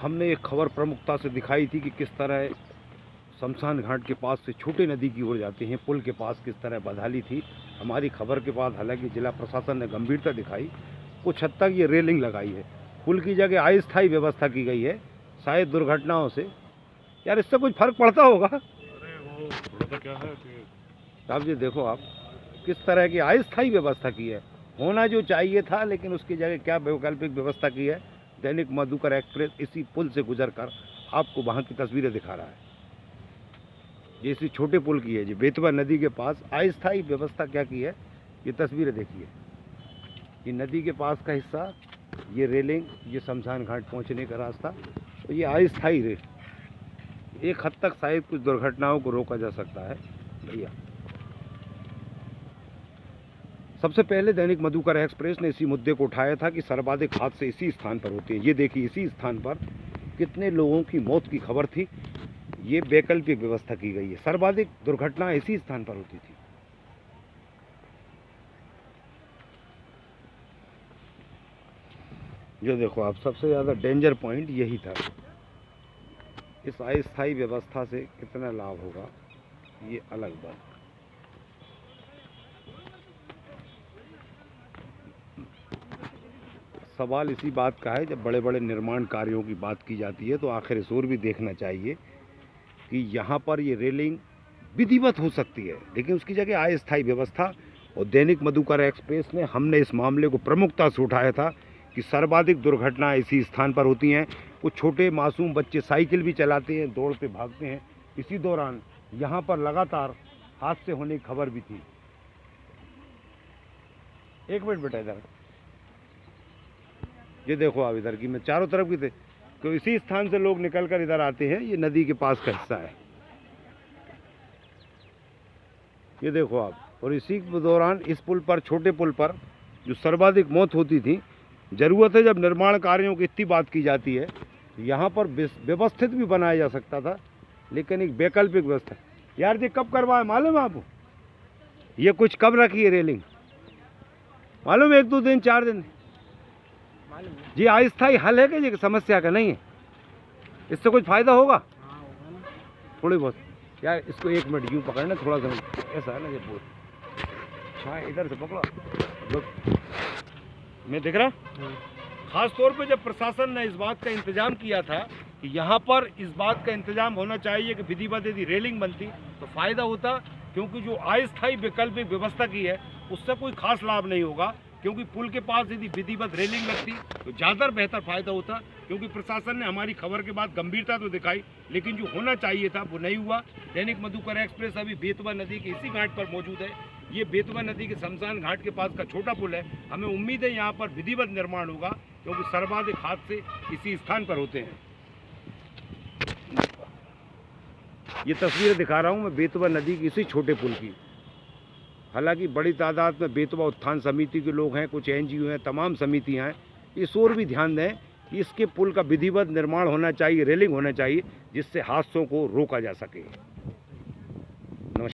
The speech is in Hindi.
हमने एक खबर प्रमुखता से दिखाई थी कि किस तरह शमशान घाट के पास से छोटे नदी की ओर जाते हैं, पुल के पास किस तरह बदहाली थी। हमारी खबर के बाद हालांकि जिला प्रशासन ने गंभीरता दिखाई, कुछ हद तक ये रेलिंग लगाई है, पुल की जगह अस्थायी व्यवस्था की गई है, शायद दुर्घटनाओं से। यार इससे कुछ फर्क पड़ता होगा? अरे वो थोड़ा सा क्या है कि साहब जी देखो आप किस तरह की अस्थायी व्यवस्था की है, होना जो चाहिए था, लेकिन उसकी जगह क्या वैकल्पिक व्यवस्था की है। दैनिक मधुकर एक्सप्रेस इसी पुल से गुजरकर आपको वहाँ की तस्वीरें दिखा रहा है। ये इसी छोटे पुल की है, जो बेतवा नदी के पास अस्थायी व्यवस्था क्या की है, ये तस्वीरें देखिए। ये नदी के पास का हिस्सा, ये रेलिंग, ये शमशान घाट पहुँचने का रास्ता, तो ये अस्थायी रेल। एक हद तक शायद कुछ दुर्घटनाओं को रोका जा सकता है भैया। सबसे पहले दैनिक मधुकर एक्सप्रेस ने इसी मुद्दे को उठाया था कि सर्वाधिक हादसे इसी स्थान पर होते हैं। ये देखिए इसी स्थान पर कितने लोगों की मौत की खबर थी। ये वैकल्पिक व्यवस्था की गई है, सर्वाधिक दुर्घटना इसी स्थान पर होती थी। जो देखो आप, सबसे ज़्यादा डेंजर पॉइंट यही था। इस अस्थायी व्यवस्था से कितना लाभ होगा ये अलग बात। सवाल इसी बात का है, जब बड़े बड़े निर्माण कार्यों की बात की जाती है तो आखिर इस ओर भी देखना चाहिए कि यहाँ पर ये रेलिंग विधिवत हो सकती है, लेकिन उसकी जगह अस्थायी व्यवस्था। और दैनिक मधुकर एक्सप्रेस ने हमने इस मामले को प्रमुखता से उठाया था कि सर्वाधिक दुर्घटनाएं इसी स्थान पर होती हैं। कुछ छोटे मासूम बच्चे साइकिल भी चलाते हैं, दौड़ते भागते हैं, इसी दौरान यहाँ पर लगातार हादसे होने की खबर भी थी। एक मिनट बेटा इधर, ये देखो आप इधर की, मैं चारों तरफ की थे, तो इसी स्थान से लोग निकलकर इधर आते हैं। ये नदी के पास का हिस्सा है, ये देखो आप। और इसी दौरान इस पुल पर, छोटे पुल पर जो सर्वाधिक मौत होती थी, ज़रूरत है जब निर्माण कार्यों की इतनी बात की जाती है, यहाँ पर व्यवस्थित भी बनाया जा सकता था, लेकिन एक वैकल्पिक व्यवस्था। यार ये कब करवाया मालूम है आपको? ये कुछ कब रखी है रेलिंग मालूम है? 1-2 दिन 4 दिन जी। अस्थायी हल है कि ये समस्या का नहीं है? इससे कुछ फायदा होगा? थोड़ी बहुत। यार इसको 1 मिनट यूँ पकड़ना, थोड़ा सा ऐसा है ना, ये बोल अच्छा इधर से पकड़ो लोग, मैं दिख रहा। खास तौर पे जब प्रशासन ने इस बात का इंतजाम किया था कि यहाँ पर इस बात का इंतजाम होना चाहिए कि विधिवत यदि रेलिंग बनती तो फायदा होता, क्योंकि जो अस्थायी वैकल्पिक व्यवस्था की है उससे कोई खास लाभ नहीं होगा। क्योंकि पुल के पास यदि विधिवत रेलिंग लगती तो ज़्यादा बेहतर फायदा होता, क्योंकि प्रशासन ने हमारी खबर के बाद गंभीरता तो दिखाई, लेकिन जो होना चाहिए था वो नहीं हुआ। दैनिक मधुकर एक्सप्रेस अभी बेतवा नदी के इसी घाट पर मौजूद है। ये बेतवा नदी के शमशान घाट के पास का छोटा पुल है। हमें उम्मीद है यहाँ पर विधिवत निर्माण होगा, क्योंकि सर्वाधिक हादसे इसी स्थान पर होते हैं। ये तस्वीरें दिखा रहा हूँ मैं बेतवा नदी की इसी छोटे पुल की। हालांकि बड़ी तादाद में बेतवा उत्थान समिति के लोग हैं, कुछ NGO हैं, तमाम समितियां हैं। इस ओर भी ध्यान दें कि इसके पुल का विधिवत निर्माण होना चाहिए, रेलिंग होना चाहिए, जिससे हादसों को रोका जा सके।